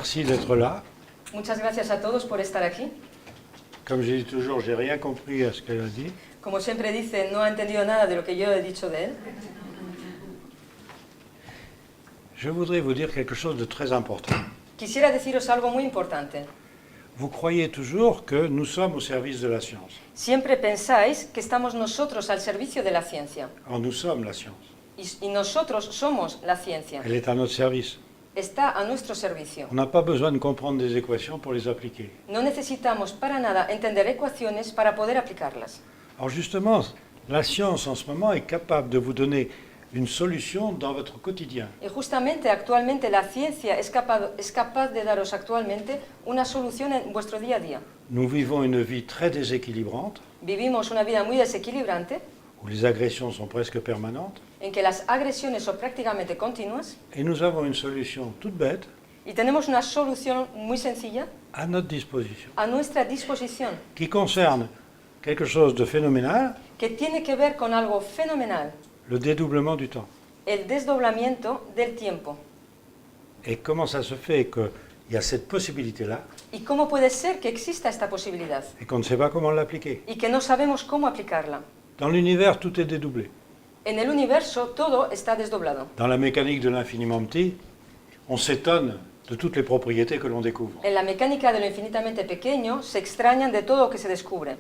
Merci d'être là. Muchas gracias a todos por estar aquí. Comme je dis toujours, j'ai rien compris à ce qu'elle a dit. Como siempre dice, no ha entendido nada de lo que yo he dicho de él. Je voudrais vous dire quelque chose de très important. Quisiera deciros algo muy importante. Vous croyez toujours que nous sommes au service de la science. Siempre pensáis que estamos nosotros al servicio de la ciencia. Or, nous sommes la science. Y nosotros somos la ciencia. Elle est à notre service. Está a nuestro servicio. On n'a pas besoin de comprendre des équations pour les appliquer. No necesitamos para nada entender ecuaciones para poder aplicarlas. Alors justement, la science en ce moment est capable de vous donner une solution dans votre quotidien. Y justamente actualmente la ciencia es capaz de daros actualmente una solución en vuestro día a día. Nous vivons une vie très déséquilibrante, Vivimos una vida muy desequilibrante, où les agressions sont presque permanentes, en que las agresiones son prácticamente continuas, et nous avons une solution toute bête y tenemos una solución muy sencilla à notre disposition, a nuestra disposición, qui concerne quelque chose de phénoménal, que tiene que ver con algo fenomenal, le dédoublement du temps. el desdoblamiento del tiempo. Et comment ça se fait qu'il y a cette possibilité-là ¿Y cómo puede ser que exista esta posibilidad et qu'on ne sait pas comment l'appliquer? y que no sabemos cómo aplicarla? Dans l'univers, tout est dédoublé. En el universo todo está desdoblado. Dans la mécanique de l'infiniment petit, on s'étonne de toutes les propriétés que l'on découvre. En la mecánica de lo infinitamente pequeño se extrañan de todo lo que se descubre.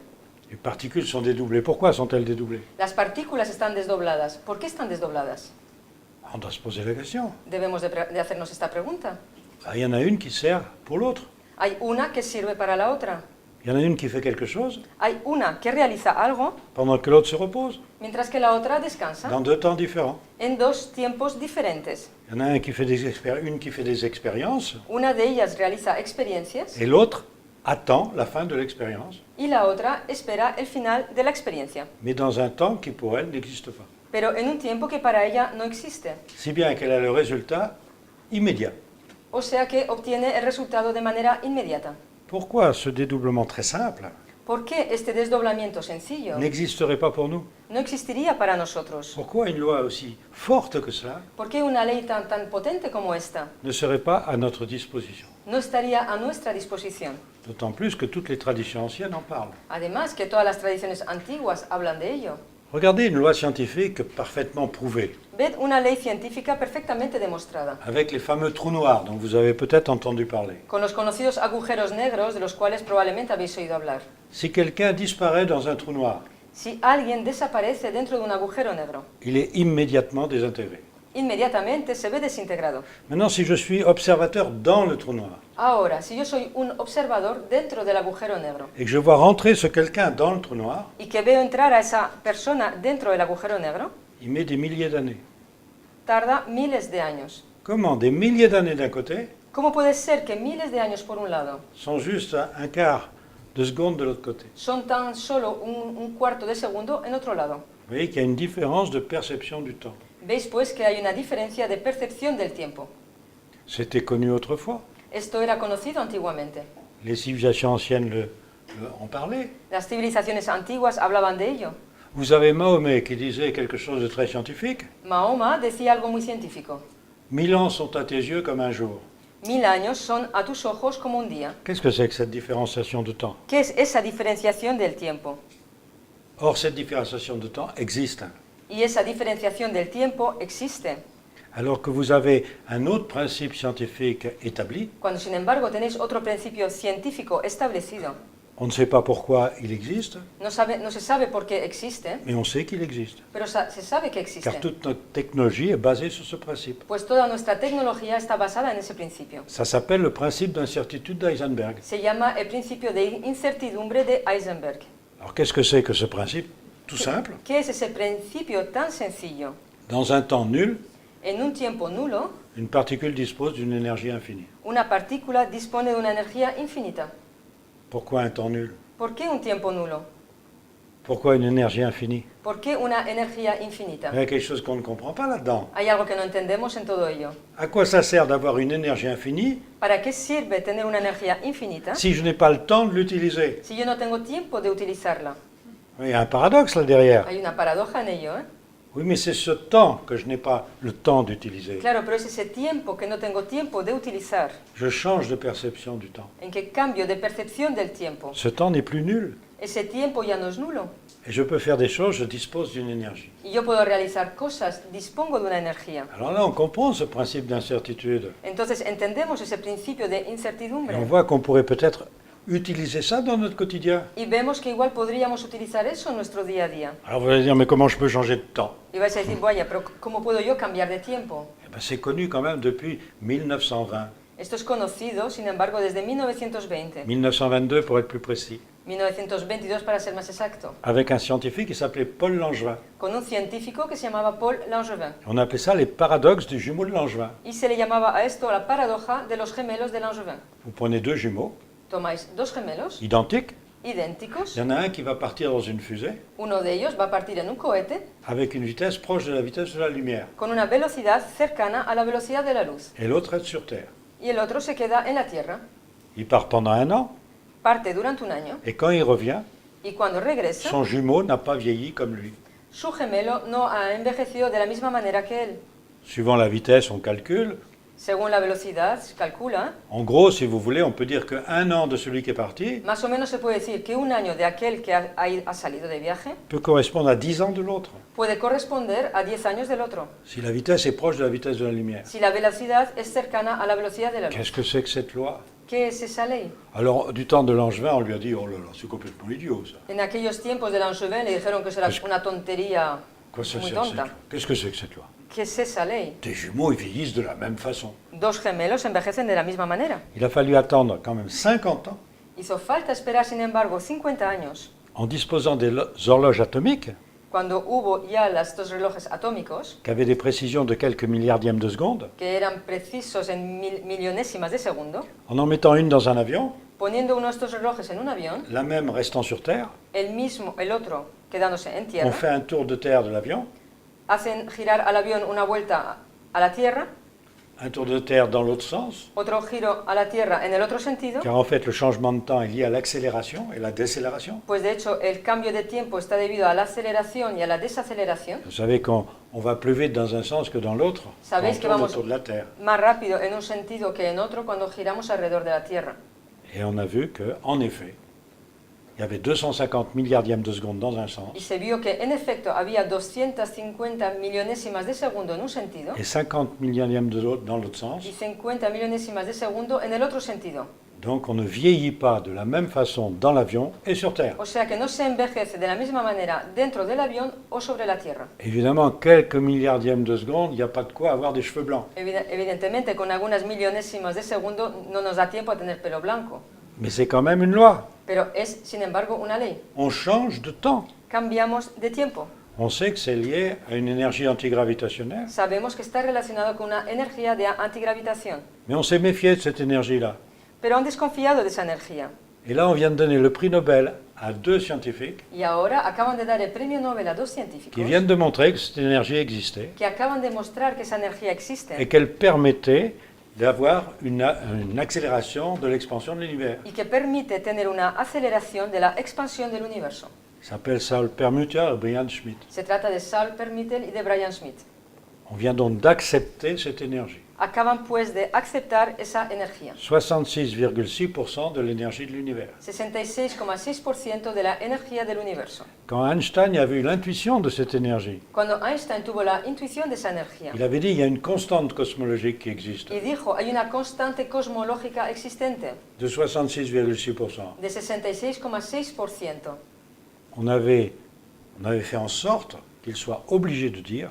Les particules sont dédoublées. Pourquoi sont-elles dédoublées? Las partículas están desdobladas. ¿Por qué están desdobladas? On doit se poser la question. Debemos de hacernos esta pregunta. Ah, il y en a une qui sert pour l'autre. Hay una que sirve para la otra. Il y en a une qui fait quelque chose Hay una que realiza algo pendant que l'autre se repose, mientras que la otra descansa dans deux temps différents. en dos tiempos diferentes. Il y en a une qui fait des expériences Una de ellas realiza experiencias et l'autre attend la fin de l'expérience, y la otra espera el final de la experiencia, mais dans un temps qui pour elle n'existe pas. pero en un tiempo que para ella no existe. Si bien qu'elle a le résultat immédiat. O sea que obtiene el resultado de manera inmediata. Pourquoi ce dédoublement très simple ¿Por qué este desdoblamiento sencillo n'existerait pas pour nous? no existiría para nosotros? Pourquoi une loi aussi forte que cela ¿Por qué una ley tan potente como esta ne serait pas à notre disposition? no estaría a nuestra disposición? D'autant plus que toutes les traditions anciennes en parlent. Además que todas las tradiciones antiguas hablan de ello. Regardez une loi scientifique parfaitement prouvée, Ved una ley científica perfectamente demostrada, avec les fameux trous noirs dont vous avez peut-être entendu parler. con los conocidos agujeros negros de los cuales probablemente habéis oído hablar. Si quelqu'un disparaît dans un trou noir, Si alguien desaparece dentro de un agujero negro, il est immédiatement désintégré. inmediatamente se ve desintegrado. Maintenant, si je suis observateur dans le trou noir Ahora, si yo soy un observador dentro del agujero negro et que je vois rentrer ce quelqu'un dans le trou noir, y que veo entrar a esa persona dentro del agujero negro, il met des milliers d'années. tarda miles de años. Comment des milliers d'années d'un côté ¿Cómo puede ser que miles de años por un lado sont juste un quart de seconde de l'autre côté? son tan solo un cuarto de segundo en otro lado? Vous voyez qu'il y a une différence de perception du temps. Veis pues que hay una diferencia de percepción del tiempo. C'était connu autrefois. Esto era conocido antiguamente. Les civilisations anciennes en parlaient. Las civilizaciones antiguas hablaban de ello. Vous avez Mahomet qui disait quelque chose de très scientifique. Mahoma decía algo muy científico. 1000 ans sont à tes yeux comme un jour. 1000 años son a tus ojos como un día. Qu'est-ce que c'est que cette différenciation de temps? ¿Qué es esa diferenciación del tiempo? Or, cette différenciation de temps existe. Y esa diferenciación del tiempo existe. Alors que vous avez un autre principe scientifique établi, Cuando sin embargo tenéis otro principio científico establecido, on ne sait pas pourquoi il existe, no se sabe por qué existe, mais on sait qu'il existe. pero se sabe que existe. Car toute notre technologie est basée sur ce principe. Pues toda nuestra tecnología está basada en ese principio. Ça s'appelle le principe d'incertitude d'Eisenberg. Se llama el principio de incertidumbre de Heisenberg. Alors qu'est-ce que c'est que ce principe? Tout simple. ¿Qué es ese principio tan sencillo? Dans un temps nul, En un tiempo nulo, une particule dispose d'une énergie infinie. una partícula dispone de una energía infinita. Pourquoi un temps nul? ¿Por qué un tiempo nulo? Pourquoi une énergie infinie? ¿Por qué una energía infinita? Il y a quelque chose qu'on ne comprend pas là-dedans. Hay algo que no entendemos en todo ello. À quoi ça sert d'avoir une énergie infinie ¿Para qué sirve tener una energía infinita si je n'ai pas le temps de l'utiliser? si yo no tengo tiempo de utilizarla? Il y a un paradoxe là derrière. Hay una paradoja en ello, ¿eh? Oui, mais c'est ce temps que je n'ai pas le temps d'utiliser. Claro, pero es ese tiempo que no tengo tiempo de utilizar, Je change de perception du temps. en que cambio de percepción del tiempo. Ce temps n'est plus nul. Ese tiempo ya no es nulo. Et je peux faire des choses, je dispose d'une énergie. Y yo puedo realizar cosas, dispongo de una energía. Alors là, on comprend ce principe d'incertitude. Entonces entendemos ese principio de Et on incertidumbre. voit qu'on pourrait peut-être utiliser ça dans notre quotidien. Y vemos que igual podríamos utilizar eso en nuestro día a día. Alors vous allez dire, mais comment je peux changer de temps? Y vais a decir, vaya, pero ¿cómo puedo yo cambiar de tiempo? Eh ben, c'est connu quand même depuis 1920. Esto es conocido, sin embargo, desde 1920. 1922 pour être plus précis. 1922 para ser más exacto. Avec un scientifique qui s'appelait Paul Langevin. Con un científico que se llamaba Paul Langevin. On appelait ça les paradoxes du jumeau de Langevin. Y se le llamaba a esto la paradoja de los gemelos de Langevin. Vous prenez deux jumeaux Tomáis dos gemelos identiques. idénticos. Il y en a un qui va partir dans une fusée Uno de ellos va a partir en un cohete avec une vitesse proche de la vitesse de la lumière. con una velocidad cercana a la velocidad de la luz. Et l'autre reste sur Terre. Y el otro se queda en la Tierra. Il part pendant un an Parte durante un año et quand il revient, y cuando regresa, son jumeau n'a pas vieilli comme lui. su gemelo no ha envejecido de la misma manera que él. Suivant la vitesse, on calcule. Según la velocidad, se calcula, En gros, si vous voulez, on peut dire qu'un an de celui qui est parti más o menos se puede decir que un año de aquel que ha salido de viaje peut correspondre à 10 ans de l'autre, puede corresponder a 10 años del otro, si la vitesse est proche de la vitesse de la lumière. si la velocidad es cercana a la velocidad de la luz. Qu'est-ce que c'est que cette loi? ¿Qué es esa ley? Alors, du temps de Langevin, on lui a dit, oh là là, c'est complètement idiot ça. En aquellos tiempos de Langevin le dijeron que eso era una tontería Quoi, ça, muy c'est- tonta. Qu'est-ce que c'est que cette loi? ¿Qué es esa ley? Tes jumeaux, ils vieillissent de la même façon. Dos gemelos envejecen de la misma manera. Il a fallu attendre quand même 50 ans, Hizo falta esperar, sin embargo, 50 años, en disposant des horloges atomiques, cuando hubo ya estos relojes atómicos, qui avaient des précisions de quelques milliardièmes de seconde, que eran precisos en millonésimas de segundo, en mettant une dans un avion, poniendo uno de estos relojes en un avión, la même restant sur Terre, el otro quedándose en on tierra, fait un tour de terre de l'avion, hacen girar al avión una vuelta a la Tierra, un tour de terre dans l'autre sens, otro giro a la Tierra en el otro sentido, car en fait le changement de temps est lié à l'accélération et la décélération. pues de hecho el cambio de tiempo está debido a la aceleración y a la desaceleración. Vous savez qu'on va plus vite dans un sens que dans l'autre quand Sabéis on que tourne vamos autour de la Terre. más rápido en un sentido que en otro cuando giramos alrededor de la Tierra. Et on a vu qu'en effet, il y avait 250 milliardièmes de seconde dans un sens Y se vio que en efecto había 250 millonésimas de segundo en un sentido et 50 milliardièmes dans l'autre sens. y 50 millonésimas de segundo en el otro sentido. Donc on ne vieillit pas de la même façon dans l'avion et sur Terre. O sea que no se envejece de la misma manera dentro del avión o sobre la Tierra. Évidemment, quelques milliardièmes de seconde, il n'y a pas de quoi avoir des cheveux blancs. Evidentemente, con algunas millonésimas de segundo no nos da tiempo a tener pelo blanco, Mais c'est quand même une loi. pero es, sin embargo, una ley. On change de temps. Cambiamos de tiempo. On sait que c'est lié à une énergie antigravitationnelle, Sabemos que está relacionado con una energía de antigravitación, mais on s'est méfié de cette énergie-là. pero han desconfiado de esa energía. Et là, on vient de donner le prix Nobel à deux scientifiques Y ahora acaban de dar el premio Nobel a dos científicos qui viennent de montrer que cette énergie existait que acaban de mostrar que esa energía existe et qu'elle permettait d'avoir une accélération de l'expansion de l'univers. y que permite tener una aceleración de la expansión del universo. Ça s'appelle Saul Permuter et Brian Schmidt. Se trata de Saul Permittel y de Brian Schmidt. On vient donc d'accepter cette énergie. Acaban pues de aceptar esa energía. 66,6% de l'énergie de l'univers. 66,6% de la energía del universo. Quand Einstein avait eu l'intuition de cette énergie, Cuando Einstein tuvo la intuición de esa energía il avait dit il y a une constante cosmologique qui existe y dijo, hay una constante cosmológica existente de 66,6%. de 66,6%. On avait fait en sorte qu'il soit obligé de dire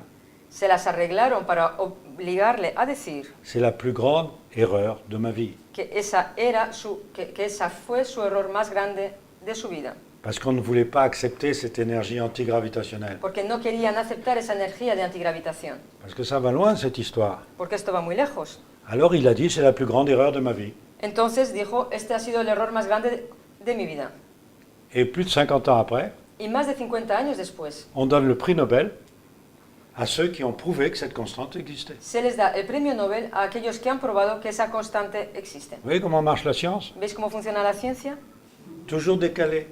Se las arreglaron para obligarle a decir c'est la plus grande erreur de ma vie. que esa fue su error más grande de su vida, Parce qu'on ne voulait pas accepter cette énergie antigravitationnelle. porque no querían aceptar esa energía de antigravitación, Parce que ça va loin, cette histoire. porque esto va muy lejos. Alors il a dit c'est la plus grande erreur de ma vie. Entonces dijo, este ha sido el error más grande de mi vida. Et plus de 50 ans après, Y más de 50 años después, on donne le prix Nobel à ceux qui ont prouvé que cette constante existait. se les da el premio Nobel a aquellos que han probado que esa constante existe. Vous voyez comment marche la science? ¿Veis cómo funciona la ciencia? Toujours décalé,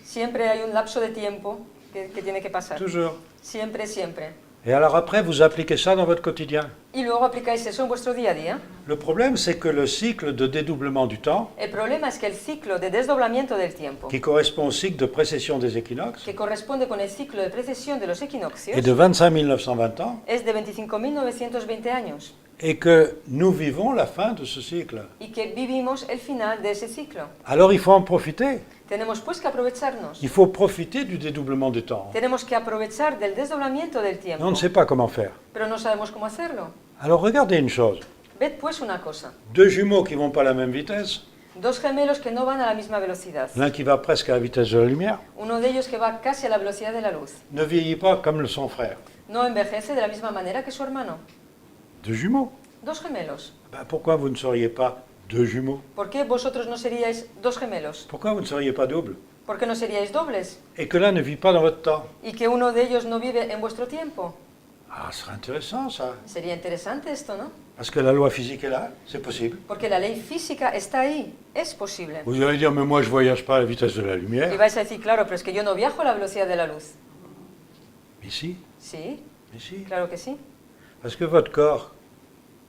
Siempre hay un lapso de tiempo que tiene que pasar. toujours. Siempre, siempre. Et alors après, vous appliquez ça dans votre quotidien. y luego aplicáis eso en vuestro día a día. Le problème, c'est que le cycle de dédoublement du temps, El problema es que el ciclo de desdoblamiento del tiempo, qui correspond au cycle de précession des équinoxes, que corresponde con el ciclo de precesión de los est equinoccios, de 25 920 ans, es de 25.920 años et que nous vivons la fin de ce cycle. y que vivimos el final de ese ciclo. Alors il faut en profiter. Tenemos pues que aprovecharnos. Il faut profiter du dédoublement du temps. Tenemos que aprovechar del desdoblamiento del Mais tiempo, on ne sait pas comment faire. pero no sabemos cómo hacerlo. Alors regardez une chose. Ved pues una cosa. Deux jumeaux qui vont pas à la même vitesse, Dos gemelos que no van a la misma velocidad. l'un qui va presque à la vitesse de la lumière, Uno de ellos que va casi a la velocidad de la luz. ne vieillit pas comme son frère. No envejece de la misma manera que su hermano. Deux jumeaux. Dos gemelos. Ben, pourquoi vous ne seriez pas deux jumeaux? ¿Por qué vosotros no seríais dos gemelos? Pourquoi vous ne seriez pas double? ¿Por qué no seríais dobles? Et que l'un ne vit pas dans votre temps? Y que uno de ellos no vive en vuestro tiempo. Ah, ce serait intéressant ça. Sería interesante esto, ¿no? Parce que la loi physique est là, c'est possible. Porque la ley física está ahí. Es posible. Vous allez dire, mais moi je voyage pas à la vitesse de la Y lumière. vais a decir, claro, pero es que yo no viajo a la velocidad de la luz. Mais si, Sí, mais si. claro que sí. Parce que votre corps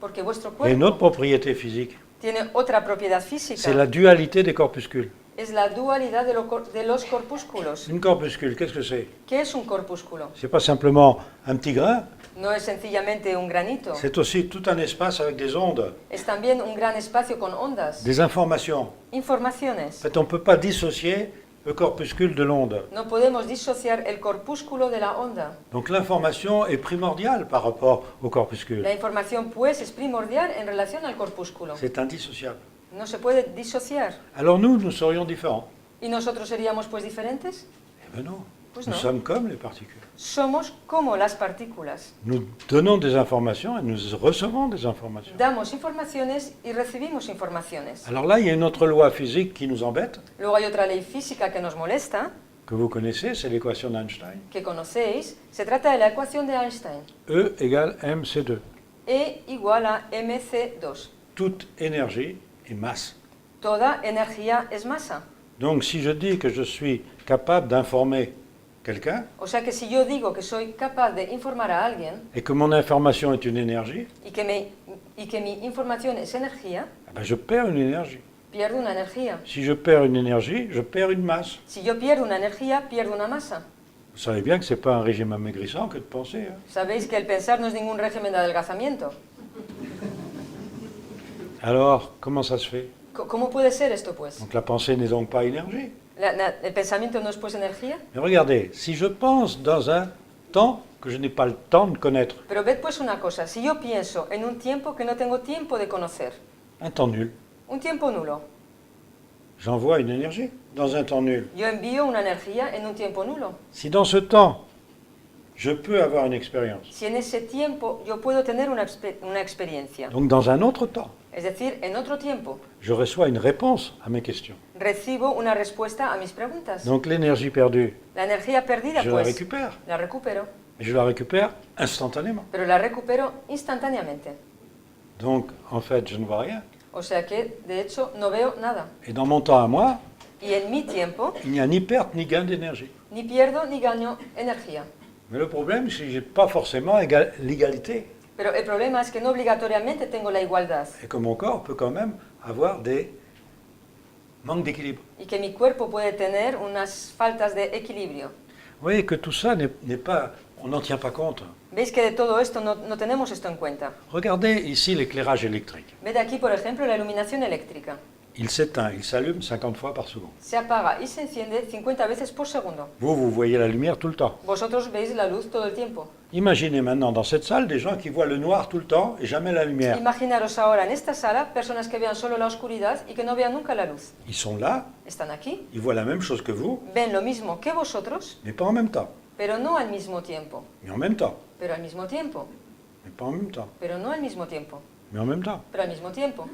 Porque vuestro a une autre cuerpo propriété physique. tiene otra propiedad C'est física. la dualité des corpuscules. Es la dualidad de los corpúsculos. Une corpuscule, qu'est-ce que c'est? ¿Qué es un corpúsculo? C'est pas simplement un petit grain, No es sencillamente un granito. c'est aussi tout un espace avec des ondes, Es también un gran espacio con ondas, des informations. En informaciones. fait, on ne peut pas dissocier le corpuscule de l'onde. No podemos disociar el corpúsculo de la onda. Donc l'information est primordiale par rapport au corpuscule. La información, pues, es primordial en relación al corpúsculo. C'est indissociable. No se puede disociar. Alors nous serions différents. ¿Y nosotros seríamos, pues, diferentes? Eh bien non, Pues nous no. sommes comme les particules. Somos como las partículas. Nous donnons des informations et nous recevons des informations. Damos informaciones y recibimos informaciones. Alors là, il y a une autre loi physique qui nous embête, Luego hay otra ley física que nos molesta, que vous connaissez, c'est l'équation d'Einstein. que conocéis. Se trata de la ecuación de Einstein. E égale mc2. E igual a mc2. Toute énergie est masse. Toda energía es masa. Donc si je dis que je suis capable d'informer quelqu'un O sea que si yo digo que soy capaz de informar a alguien et que mon information est une énergie, y que mi información es energía, eh ben, je perds une énergie. pierdo una energía. Si je perds une énergie, je perds une masse. Si yo pierdo una energía, pierdo una masa. Vous savez bien que ce n'est pas un régime amaigrissant que de penser. Hein. Sabéis que el pensar no es ningún régimen de adelgazamiento. Alors, comment ça se fait? ¿Cómo puede ser esto, pues? Donc la pensée n'est donc pas énergie. El pensamiento no es, pues, energía. Mais regardez, si je pense dans un temps que je n'ai pas le temps de connaître, Pero ved, pues, una cosa. Si yo pienso en un tiempo que no tengo tiempo de conocer, un temps nul, un tiempo nulo, j'envoie une énergie dans un temps nul. yo envío una energía en un tiempo nulo. Si dans ce temps, je peux avoir une expérience, Si en ese tiempo yo puedo tener una experiencia, donc dans un autre temps, es decir, en otro tiempo, je reçois une réponse à mes questions. recibo una respuesta a mis preguntas. Donc l'énergie perdue, La energía perdida, je la pues, récupère. la recupero, Et je la récupère instantanément. pero la recupero instantáneamente. Donc en fait, je ne vois rien. O sea que, de hecho, no veo nada. Et dans mon temps à moi, Y en mi tiempo, il n'y a ni perte ni gain d'énergie. ni pierdo ni gano energía. Mais le problème, c'est que je n'ai pas forcément l'égalité. Pero el problema es que no obligatoriamente tengo la igualdad Et que mon corps peut quand même avoir des manques d'équilibre. y que mi cuerpo puede tener unas faltas de equilibrio. Vous voyez que tout ça n'est pas... On n'en tient pas compte. ¿Veis que de todo esto no tenemos esto en cuenta? Regardez ici l'éclairage électrique. Ved aquí, por ejemplo, la iluminación eléctrica. Il s'éteint, il s'allume 50 fois par seconde. Se apaga y se enciende 50 veces por segundo. Vous voyez la lumière tout le temps. Vosotros veis la luz todo el tiempo. Imaginez maintenant dans cette salle des gens qui voient le noir tout le temps et jamais la lumière. Imaginaros ahora en esta sala personas que vean solo la oscuridad y que no vean nunca la luz. Ils sont là, Están aquí, ils voient la même chose que vous, ven lo mismo que vosotros, mais pas en même temps. pero no al mismo tiempo. Mais en même temps. Pero al mismo tiempo. Mais pas en même temps. Pero no al mismo tiempo. Mais en même temps. Pero al mismo tiempo.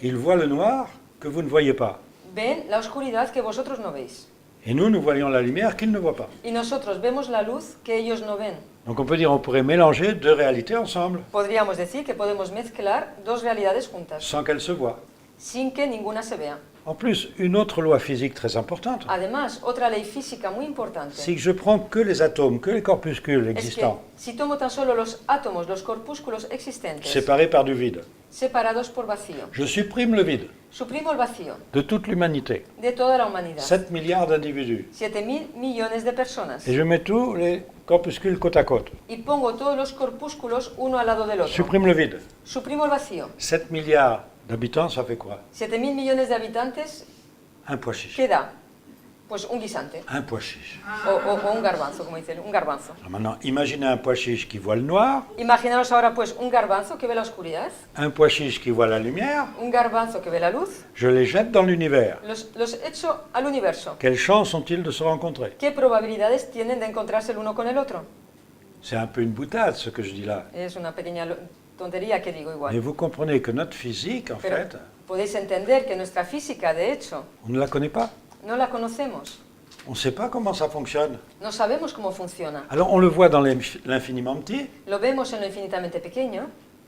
Ils voient le noir que vous ne voyez pas. Ven la oscuridad que vosotros no veis. Et nous voyons la lumière qu'ils ne voient pas. Y nosotros vemos la luz que ellos no ven. Donc on peut dire on pourrait mélanger deux réalités ensemble, Podríamos decir que podemos mezclar dos realidades juntas, sans qu'elles se voient. sin que ninguna se vea. En plus, une autre loi physique très importante, Además, otra ley física muy importante c'est que je prends que les atomes, que les corpuscules es que existants, si tomo tan solo los átomos, los corpúsculos existentes, séparés par du vide. separados por vacío, Je supprime le vide suprimo el vacío de toute l'humanité, de toda la humanidad, 7 milliards d'individus, 7.000 millones de personas, et je mets tous les corpuscules côte à côte. y pongo todos los corpúsculos uno al lado del otro. Supprime le vide. Suprimo el vacío. 7 milliards d'habitants, ça fait quoi? 7.000 millones de habitantes, Un pois chiche. ¿qué da? Pues un guisante. Un pois chiche. O un garbanzo, como dicen, un garbanzo. Alors maintenant, imaginez un pois chiche qui voit le noir, Imaginaros ahora pues un garbanzo que ve la oscuridad, un pois chiche qui voit la lumière, un garbanzo que ve la luz, je les jette dans l'univers. los echo al universo. Quelles chances ont-ils de se rencontrer? ¿Qué probabilidades tienen de encontrarse el uno con el otro? C'est un peu une boutade ce que je dis là. Es una pequeña tontería que digo Mais igual. vous comprenez que notre physique, en Pero fait, podéis entender que nuestra física, de hecho, on ne la connaît pas. no la conocemos. On ne sait pas comment ça fonctionne. No sabemos cómo funciona. Alors on le voit dans l'infiniment petit. Lo vemos en lo infinitamente pequeño.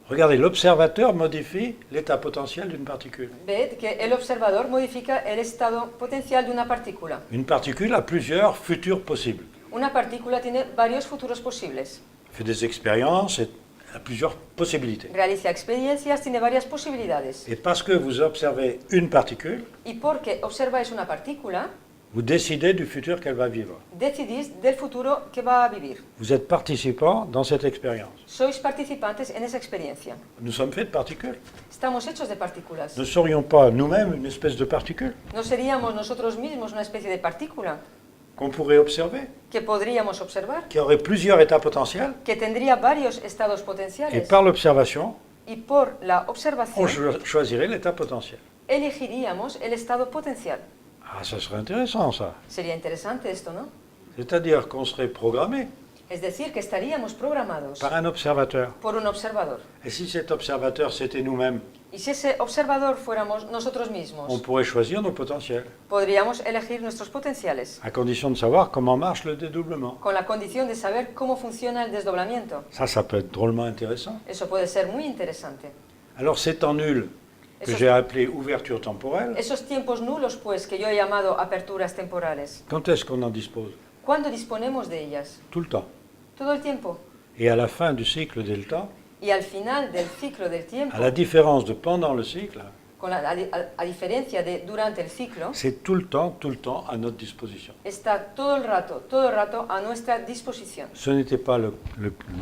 Regardez, l'observateur modifie l'état potentiel d'une particule. Ved que el observador modifica el estado potencial de una partícula. Une particule a plusieurs futurs possibles. Una partícula tiene varios futuros posibles. Fait des expériences et a plusieurs possibilités. Realiza experiencias, tiene varias posibilidades. Et parce que vous observez une particule, Y porque observáis una partícula, vous décidez du futur qu'elle va vivre. decidís del futuro que va a vivir. Vous êtes participant dans cette expérience. Sois participantes en esa experiencia. Nous sommes faits de particules. Estamos hechos de partículas. Ne serions pas nous-mêmes une espèce de particule ¿No seríamos nosotros mismos una especie de partícula qu'on pourrait observer, que podríamos observar, qui aurait plusieurs états potentiels, que tendría varios estados et potenciales? par l'observation, Y por la on observación choisirait l'état potentiel. elegiríamos el estado potencial. Ah, ça serait intéressant ça. Sería interesante esto, ¿no? C'est-à-dire qu'on serait programmé Es decir, que estaríamos programados par un observateur. por un observador. Et si cet observateur, c'était nous-mêmes, Y si ese observador fuéramos nosotros on mismos, pourrait choisir nos potentiels, podríamos elegir nuestros potenciales, à condition de savoir comment marche le dédoublement. con la condición de saber cómo funciona el desdoblamiento. Ça peut être drôlement intéressant. Eso puede ser muy interesante. Alors ces temps nuls que Esos, j'ai appelés ouverture temporelle, esos tiempos nulos, pues, que yo he llamado aperturas temporales, quand est-ce qu'on en dispose? ¿cuándo disponemos de ellas? Tout le temps. Todo el tiempo. Et à la fin du cycle del temps, Y al final del ciclo del tiempo, à la différence de pendant le cycle, a diferencia de durante el ciclo, c'est tout le temps à notre disposition. está todo el rato a nuestra disposición. Ce n'était pas le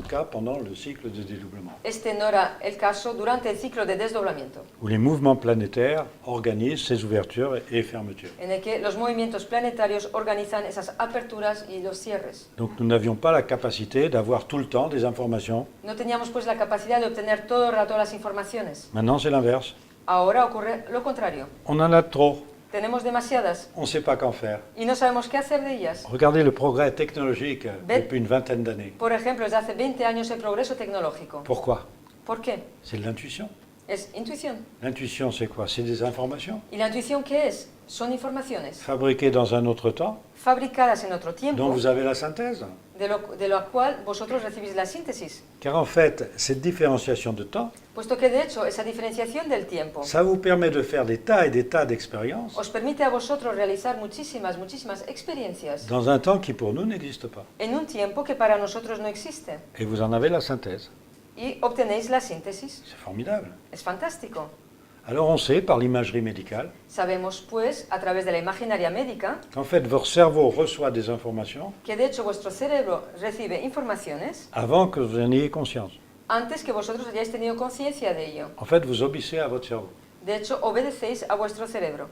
cas pendant le cycle de dédoublement, Este no era el caso durante el ciclo de desdoblamiento, où les mouvements planétaires organisent ces ouvertures et fermetures. en el que los movimientos planetarios organizan esas aperturas y los cierres. Donc nous n'avions pas la capacité d'avoir tout le temps des informations. No teníamos pues la capacidad de obtener todo el rato las informaciones. Maintenant c'est l'inverse. Ahora ocurre lo contrario. On en a trop, Tenemos demasiadas on ne sait pas qu'en faire. y no sabemos qué hacer de ellas. Regardez le progrès technologique Bet- depuis une vingtaine d'années. Por ejemplo, desde hace 20 años el progreso tecnológico. Pourquoi? ¿Por qué? C'est de l'intuition. Es intuición. L'intuition, c'est quoi? C'est des informations ¿Y la intuición qué es? Son informaciones fabriquées dans un autre temps, fabricadas en otro dont tiempo, vous avez la synthèse. de lo cual vosotros recibís la síntesis. Car en fait, cette différenciation de temps, Puesto que de hecho esa diferenciación del tiempo ça vous permet de faire des tas et des tas d'expériences os permite a vosotros realizar muchísimas experiencias dans un temps qui pour nous n'existe pas. en un tiempo que para nosotros no existe. Et vous en avez la synthèse. Y obtenéis la síntesis. C'est formidable. Es fantástico. Alors on sait par l'imagerie médicale Sabemos, pues, a través de la imaginaria médica, qu'en fait votre cerveau reçoit des informations que de hecho vuestro cerebro recibe informaciones avant que vous en ayez conscience. antes que vosotros hayáis tenido conciencia de ello. En fait, vous obéissez à votre cerveau. De hecho, obedecéis a vuestro cerebro.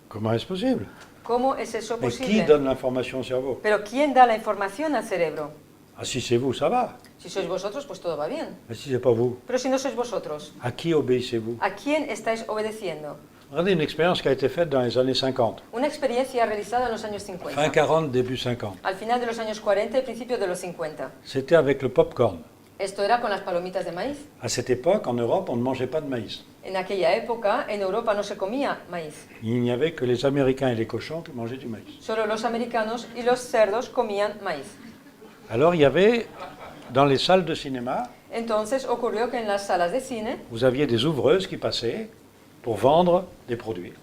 Comment est-ce possible? ¿Cómo es eso Mais qui posible? donne l'information au cerveau? Pero ¿quién da la información al cerebro? Ah, si c'est vous, ça va. Si sois vosotros, pues todo va bien. Mais si c'est pas vous, Pero si no sois vosotros, à qui obéissez-vous? ¿a quién estáis obedeciendo? Regardez une expérience qui a été faite dans les années 50. Una experiencia realizada en los años Fin 50. 40, début 50. Al final de los años 40 y principios de los 50. C'était avec le popcorn. Esto era con las palomitas de maíz. À cette époque, en Europe, on ne mangeait pas de maïs. En aquella época, en Europa no se comía maíz. Il n'y avait que les Américains et les cochons qui mangeaient du maïs. Solo los americanos y los cerdos comían maíz. Alors il y avait, dans les salles de cinéma, Entonces ocurrió que en las salas de cine vous aviez des ouvreuses qui passaient pour vendre des produits.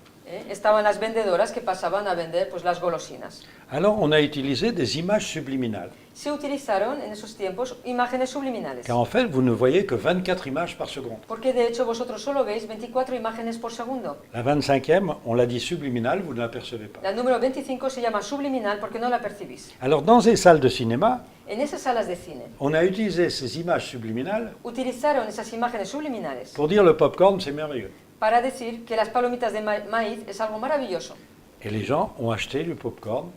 Estaban las vendedoras que pasaban a vender pues, las golosinas. Alors on a utilisé des images subliminales. Se utilizaron en esos tiempos imágenes subliminales. Car en fait, vous ne voyez que 24 images par seconde. Porque de hecho vosotros solo veis 24 imágenes por segundo. La 25e, on l'a dit subliminale, vous ne l'apercevez pas. La número 25 se llama subliminal porque no la percibís. Alors dans les salles de cinéma, En esas salas de cine on a utilisé ces images subliminales utilizaron esas imágenes subliminales pour dire le popcorn, c'est merveilleux. para decir que las palomitas de maíz es algo maravilloso. Et les gens ont acheté le popcorn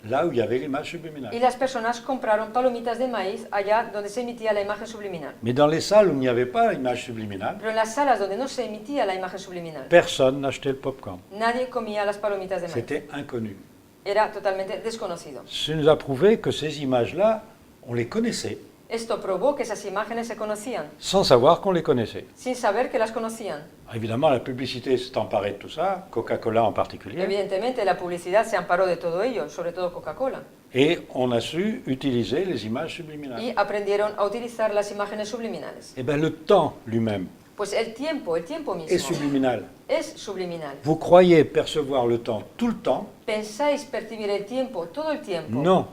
là où il y avait l'image Y subliminale. las personas compraron palomitas de maíz allá donde se emitía la imagen subliminal. Mais dans les salles où il n'y avait pas l'image subliminale, Pero en las salas donde no se emitía la imagen subliminal, personne n'achetait le popcorn. nadie comía las palomitas de maíz. C'était inconnu. Era totalmente desconocido. Ça nous a prouvé que ces images-là, on les connaissait, Esto probó que esas imágenes se conocían, sans savoir qu'on les connaissait. sin saber que las conocían. Évidemment, la publicité s'est emparée de tout ça, Coca-Cola en particulier, Evidentemente, la publicidad se amparó de todo ello, sobre todo Coca-Cola, et on a su utiliser les images subliminales. y aprendieron a utilizar las imágenes subliminales. Eh bien, le temps lui-même Pues el tiempo est mismo subliminal. es subliminal. Vous croyez percevoir le temps tout le temps? ¿Pensáis percibir el tiempo todo el tiempo? Non.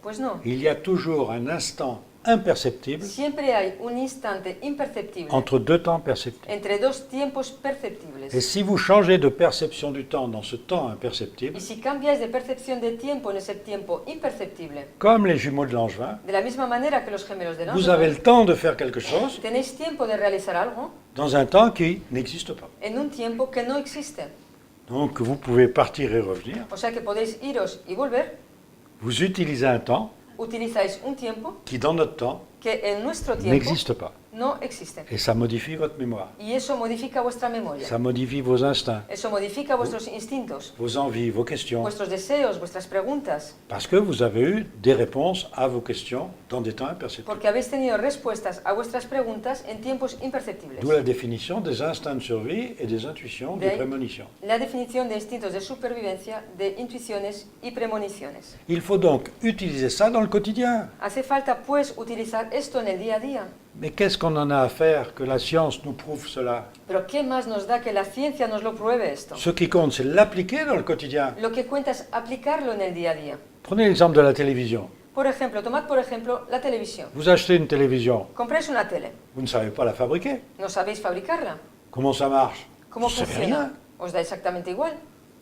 Pues no. Il y a toujours un instant imperceptible Siempre hay un instante imperceptible entre deux temps perceptibles. entre dos tiempos perceptibles. Et si vous changez de perception du temps dans ce temps imperceptible, Y si cambiáis de percepción de tiempo en ese tiempo imperceptible, comme les jumeaux de Langevin, de la misma manera que los gemelos de vous avez Langevin, le temps de faire quelque chose tenéis tiempo de realizar algo dans un temps qui n'existe pas. en un tiempo que no existe. Donc vous pouvez partir et revenir. O sea que podéis iros y volver, Vous utilisez un temps utilizáis un tiempo qui, dans notre temps, que en nuestro tiempo n'existe pas. no existe. Et ça modifie votre mémoire. Y eso modifica vuestra memoria. Ça modifie vos instincts, Eso modifica vuestros instintos, vos envies, vos questions. vuestros deseos, vuestras preguntas, Parce que vous avez eu des réponses à vos questions dans des temps imperceptibles. porque habéis tenido respuestas a vuestras preguntas en tiempos imperceptibles. D'où la définition des instincts de survie et des intuitions, des De ahí prémonitions. la definición de instintos de supervivencia, de intuiciones y premoniciones. Il faut donc utiliser ça dans le quotidien. Hace falta, pues, utilizar esto en el día a día. Mais qu'est-ce qu'on en a à faire que la science nous prouve cela? Pero ¿qué más nos da que la ciencia nos lo pruebe esto? Ce qui compte, c'est l'appliquer dans le quotidien. Lo que cuenta es aplicarlo en el día a día. Prenez l'exemple de la télévision. Por ejemplo, tomad por ejemplo la televisión. Vous achetez une télévision, Compráis una tele, vous ne savez pas la fabriquer. no sabéis fabricarla. Comment ça marche? ¿Cómo Vous savez funciona? rien. Os da exactamente igual.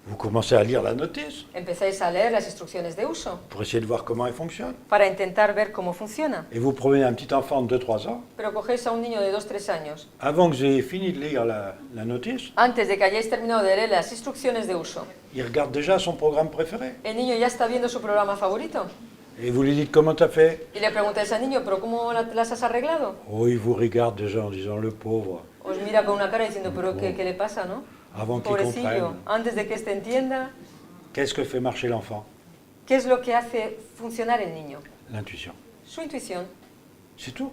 Vous commencez à lire la notice Empezáis a leer las instrucciones de uso pour essayer de voir comment elle fonctionne. para intentar ver cómo funciona. Et vous prenez un petit enfant de 2-3 ans. Pero cogéis a un niño de 2-3 años. Avant que vous ayez fini de lire la notice, Antes de que hayáis terminado de leer las instrucciones de uso, il regarde déjà son programme préféré. el niño ya está viendo su programa favorito. Et vous lui dites comment t'as fait? Y le preguntáis al niño, ¿pero cómo las has arreglado? Oh, il vous regarde déjà en disant le pauvre, Os mira con una cara diciendo, ¿pero qué le pasa, no? avant qu'il Pobrecillo, comprenne. antes de que éste entienda, Qu'est-ce que fait marcher l'enfant? ¿qué es lo que hace funcionar el niño? L'intuition. Su intuición, C'est tout.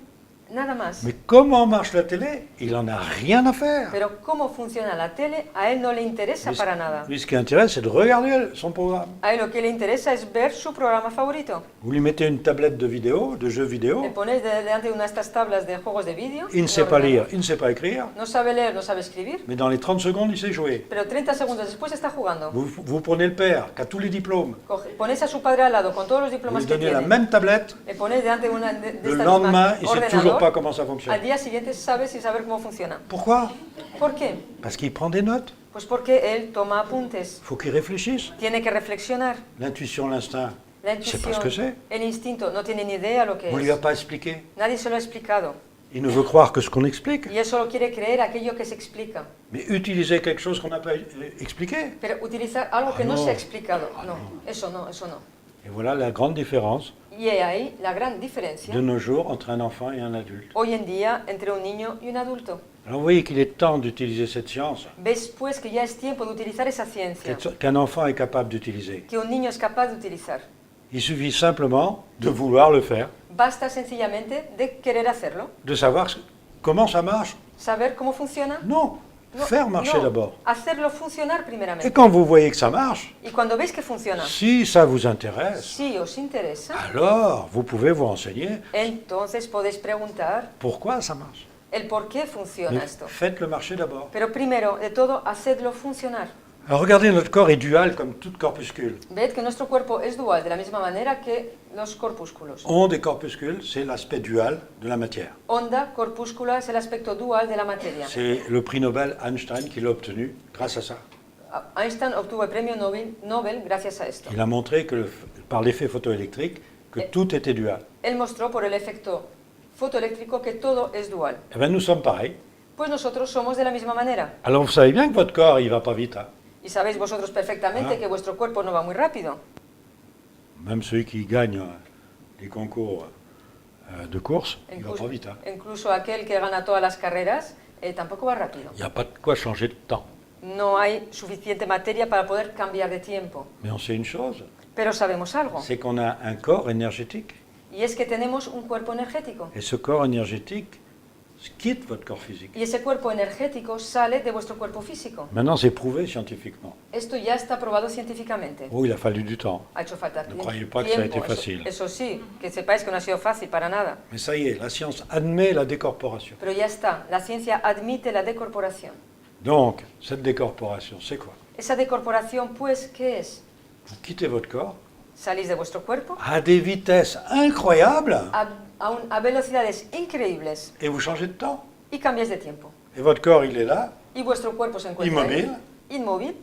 nada más. Mais comment marche la télé? Il en a rien à faire. Pero cómo funciona la tele, a él no le interesa para nada. Lui, ce qui intéresse, c'est de regarder son programme. A él lo que le interesa es ver su programa favorito. Vous lui mettez une tablette de vidéo, de jeux vidéo. Le pones delante de una de estas tablas de juegos de vídeo. Il ne sait pas lire, il ne sait pas écrire. No sabe leer, no sabe escribir. Mais dans les 30 secondes, il sait jouer. Pero 30 segundos después está jugando. Vous prenez le père, qui a tous les diplômes. Pones a su padre al lado con todos los Vous diplomas lui que donnez la tiene. même tablette. Le pones delante de una de Le estas lendemain, mismas il ne sait toujours pas ordenador. comment ça fonctionne. Al día siguiente sabe sin saber cómo funciona. Pourquoi? ¿Por qué? Parce qu'il prend des notes. Pues porque él toma apuntes. Il faut qu'il réfléchisse. Tiene que reflexionar. L'intuition, l'instinct, La je ne sais pas ce que intuición, c'est. el instinto, no tiene ni idea lo que On ne lui a es. pas expliqué. Nadie se lo ha explicado. Il ne veut croire que ce qu'on explique. Y él solo quiere creer aquello que se explica. Mais utiliser quelque chose qu'on n'a pas expliqué. Pero utilizar algo que Ah, no no. se ha explicado. Ah, No, no. eso no, eso no. Et voilà la grande différence Y he ahí la gran diferencia de nos jours entre un enfant et un adulte. hoy en día entre un niño y un adulto. Alors vous voyez qu'il est temps d'utiliser cette science Ves pues que ya es tiempo de utilizar esa ciencia qu'un enfant est capable d'utiliser. que un niño es capaz de utilizar. Il suffit simplement de vouloir le faire, Basta sencillamente de querer hacerlo, de savoir comment ça marche. saber cómo funciona. Non, No, faire marcher no, d'abord. hacerlo funcionar Et primeramente. quand vous voyez que ça marche, Y cuando veis que funciona, si ça vous intéresse, si os interesa, alors vous pouvez vous renseigner entonces podéis preguntar pourquoi ça marche. el por qué funciona Mais esto. faites le marché d'abord. Pero primero de todo, hacedlo funcionar. Alors regardez, notre corps est dual comme tout corpuscule. Ved que nuestro cuerpo es dual de la misma manera que los corpúsculos. Onde et corpuscule, c'est l'aspect dual de la matière. Onda, corpúscula es el aspecto dual de la materia. C'est le prix Nobel Einstein qui l'a obtenu grâce à ça. Einstein obtuvo el premio Nobel gracias a esto. Il a montré que par l'effet photoélectrique, que tout était dual. Él mostró por el efecto fotoeléctrico que todo es dual. Eh bien, nous sommes pareils. Pues nosotros somos de la misma manera. Alors vous savez bien que votre corps, il va pas vite. Hein. Y sabéis vosotros perfectamente que vuestro cuerpo no va muy rápido. Même ceux qui gagnent les concours de course, il va pas vite. Hein. Incluso aquel que gana todas las carreras tampoco va rápido. Il n'y a pas de quoi changer de temps. No hay suficiente materia para poder cambiar de tiempo. Mais on sait une chose, Pero sabemos algo. c'est qu'on a un corps énergétique. Y es que tenemos un cuerpo energético. Et ce corps énergétique quitte votre corps physique. Y ese cuerpo energético sale de vuestro cuerpo físico. Maintenant, c'est prouvé scientifiquement. Esto ya está probado científicamente. Oh, il a fallu du temps. Ha hecho falta Ne tiempo. croyez pas que ça a été facile. Eso sí, que sepáis que no ha sido fácil para nada. Mais ça y est, la science admet la décorporation. Pero ya está, la ciencia admite la decorporación. Donc, cette décorporation, c'est quoi? Esa decorporación, pues, ¿qué es? Vous quittez votre corps Salís de vuestro cuerpo à des vitesses incroyables a velocidades increíbles et vous changez de temps. y cambiáis de tiempo. Et votre corps, il est là, Y vuestro cuerpo se encuentra inmóvil. ahí, inmóvil.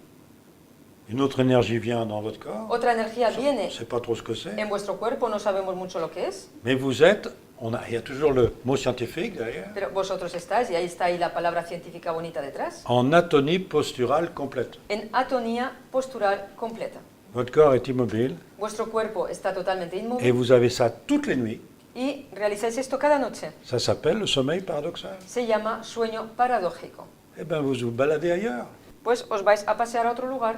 Une autre énergie vient dans votre corps. Otra energía On viene ne sait pas trop ce que c'est. en vuestro cuerpo, no sabemos mucho lo que es, Mais vous êtes, il y a toujours le mot scientifique derrière, pero vosotros estáis, y ahí está ahí la palabra científica bonita detrás, en atonie posturale complète. en atonía postural completa. Votre corps est immobile Vuestro cuerpo está totalmente et inmóvil vous avez ça toutes les nuits. y realizáis esto cada noche. Ça s'appelle le sommeil paradoxal. Se llama sueño paradójico. Eh bien, vous vous baladez ailleurs. Pues os vais a pasear a otro lugar,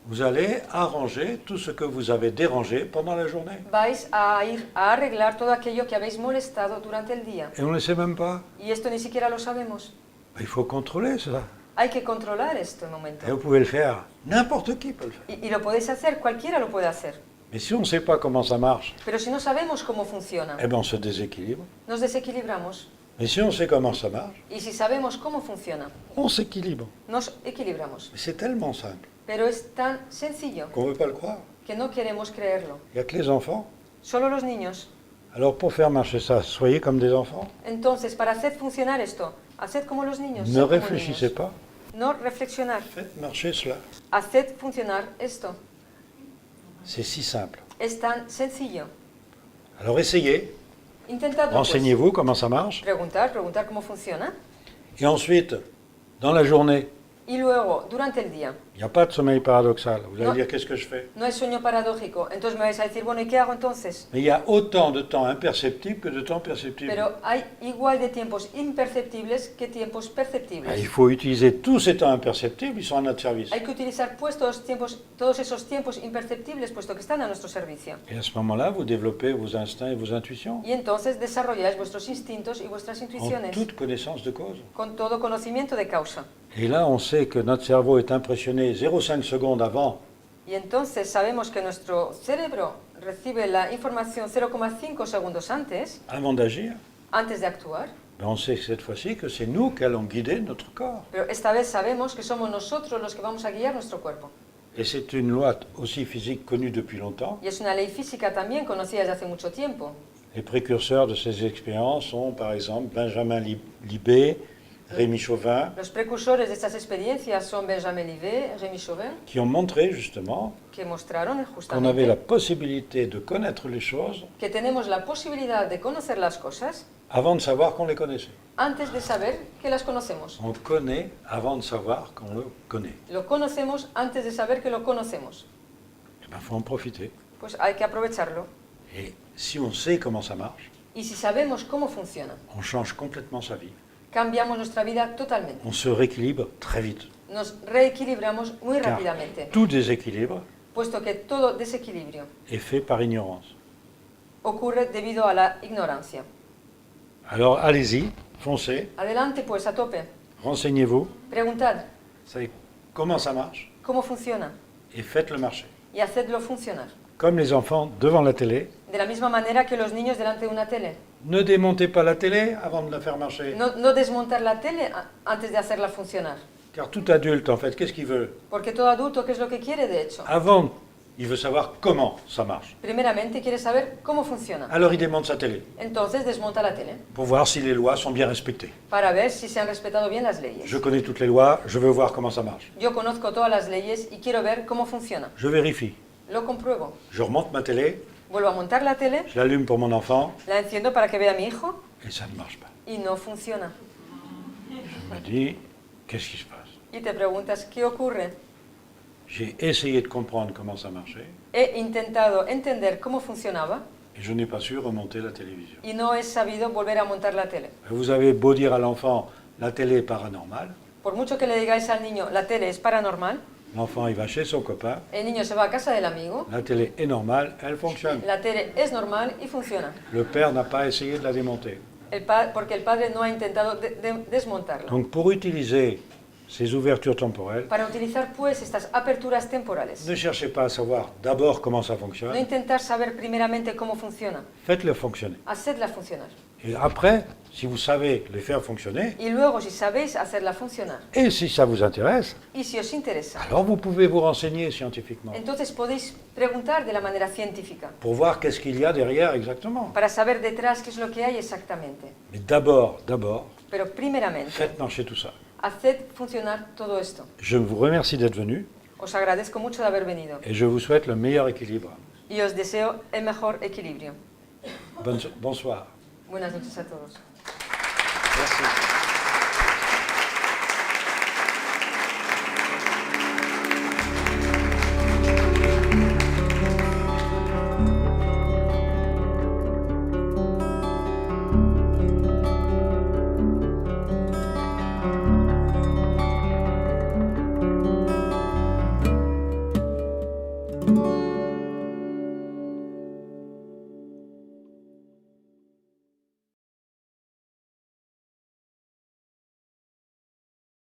Vous allez arranger tout ce que vous avez dérangé pendant la journée. vais a ir a arreglar todo aquello que habéis molestado durante el día. Et on ne le sait même pas. Y esto ni siquiera lo sabemos. Il faut contrôler ça. Hay que controlar este momento. Et vous pouvez le faire. N'importe qui peut le faire. Y lo podéis hacer, cualquiera lo puede hacer. Mais si on ne sait pas comment ça marche, Pero si no sabemos cómo funciona, eh bien, on se déséquilibre. nos desequilibramos. Mais si on sait comment ça marche, Y si sabemos cómo funciona, on s'équilibre. nos equilibramos. Mais c'est tellement simple Pero es tan sencillo qu'on ne veut pas le croire. que no queremos creerlo. Il n'y a que les enfants. Solo los niños. Alors pour faire marcher ça, soyez comme des enfants. Entonces, para hacer funcionar esto, haced como los niños. Ne sed como réfléchissez niños. pas. No reflexionar. Faites marcher cela. Haced funcionar esto. C'est si simple. Es tan sencillo. Alors essayez. Intentadlo. Pues. Renseignez-vous comment ça marche. Preguntar cómo funciona. Et ensuite, dans la journée, Y luego, durante el día, il n'y a pas de sommeil paradoxal. Vous allez Non. dire qu'est-ce que je fais? no hay sueño paradójico. Entonces me vais a decir, bueno, ¿y qué hago entonces? Mais il y a autant de temps imperceptible que de temps perceptible. Pero hay igual de tiempos imperceptibles que tiempos Il perceptibles. faut utiliser tous ces temps imperceptibles, ils sont à notre service. Hay que utilizar pues todos esos tiempos imperceptibles, puesto que están a nuestro servicio. Et à ce moment-là, vous développez vos instincts et vos intuitions Y entonces desarrolláis vuestros instintos y vuestras en intuiciones toute connaissance de cause. con todo conocimiento de causa. Et là, on sait que notre cerveau est impressionné 0,5 secondes avant Y entonces sabemos que nuestro cerebro recibe la información 0,5 segundos avant d'agir. antes de actuar. Ben, on sait cette fois-ci que c'est nous qui allons guider notre corps. Pero esta vez sabemos que somos nosotros los que vamos a guiar nuestro cuerpo. Et c'est une loi aussi physique connue depuis longtemps. Y es una ley física también conocida desde hace mucho tiempo. Les précurseurs de ces expériences sont par exemple Benjamin Libet, Rémi Chauvin, Los precursores de estas experiencias son Benjamin Libet, Rémi Chauvin, qui ont montré justement que mostraron qu'on avait la justamente possibilité de connaître les choses que tenemos la posibilidad de conocer las cosas avant de savoir qu'on les connaissait. antes de saber que las conocemos. On connaît avant de savoir qu'on le connaît. Lo conocemos antes de saber que lo conocemos. Il faut en profiter. Pues hay que aprovecharlo. Et si on sait comment ça marche, Y si sabemos cómo funciona, on change complètement sa vie. cambiamos nuestra vida totalmente. On se rééquilibre très vite. Nos reequilibramos muy Car rápidamente, tout déséquilibre puesto que todo desequilibrio est fait par ignorance. ocurre debido a la ignorancia. Alors allez-y, foncez, Adelante pues, a tope. renseignez-vous, Preguntad savez comment ça marche cómo funciona et faites-le marcher. y hacedlo funcionar. Comme les enfants devant la télé, De la misma manera que los niños delante de una tele. ne démontez pas la télé avant de la faire marcher. No desmontar la tele antes de hacerla funcionar. Car tout adulte, en fait, qu'est-ce qu'il veut? Porque todo adulto, ¿qué es lo que quiere de hecho? Avant, il veut savoir comment ça marche. Primeramente quiere saber cómo funciona. Alors il démonte sa télé Entonces desmonta la tele pour voir si les lois sont bien respectées. para ver si se han respetado bien las leyes. Je connais toutes les lois, je veux voir comment ça marche. Yo conozco todas las leyes y quiero ver cómo funciona. Je vérifie. Lo compruebo. Je remonte ma télé, Vuelvo a montar la tele, je l'allume pour mon enfant, la enciendo para que vea a mi hijo et ça ne marche pas. y no funciona. Je me dis, qu'est-ce qui se passe? Y te preguntas, ¿qué ocurre? J'ai essayé de comprendre comment ça marchait, He intentado entender cómo funcionaba et je n'ai pas su remonter la télévision. y no he sabido volver a montar la tele. Vous avez beau dire à l'enfant, la télé est paranormale, Por mucho que le digáis al niño, la tele es paranormal, l'enfant il va chez son copain, el niño se va a casa del amigo, la télé est normale, elle fonctionne. la tele es normal y funciona. Le père n'a pas essayé de la démonter. Porque el padre no ha intentado desmontarla. Donc pour utiliser ces ouvertures temporelles, Para utilizar pues estas aperturas temporales, ne cherchez pas à savoir d'abord comment ça no fonctionne, intentar saber primeramente cómo funciona, faites-le fonctionner. hacedla funcionar. Et après, si vous savez les faire fonctionner, Y luego, si sabéis hacerla funcionar, et si ça vous intéresse, y si os interesa, alors vous pouvez vous renseigner scientifiquement entonces podéis preguntar de la manera científica, pour voir qu'est-ce qu'il y a derrière exactement. para saber detrás qué es lo que hay exactamente. Mais d'abord, Pero primeramente, faites marcher tout ça. haced funcionar todo esto. Je vous remercie d'être venu Os agradezco mucho de haber venido et je vous souhaite le meilleur équilibre. y os deseo el mejor equilibrio. Bonsoir. Buenas noches a todos. Merci.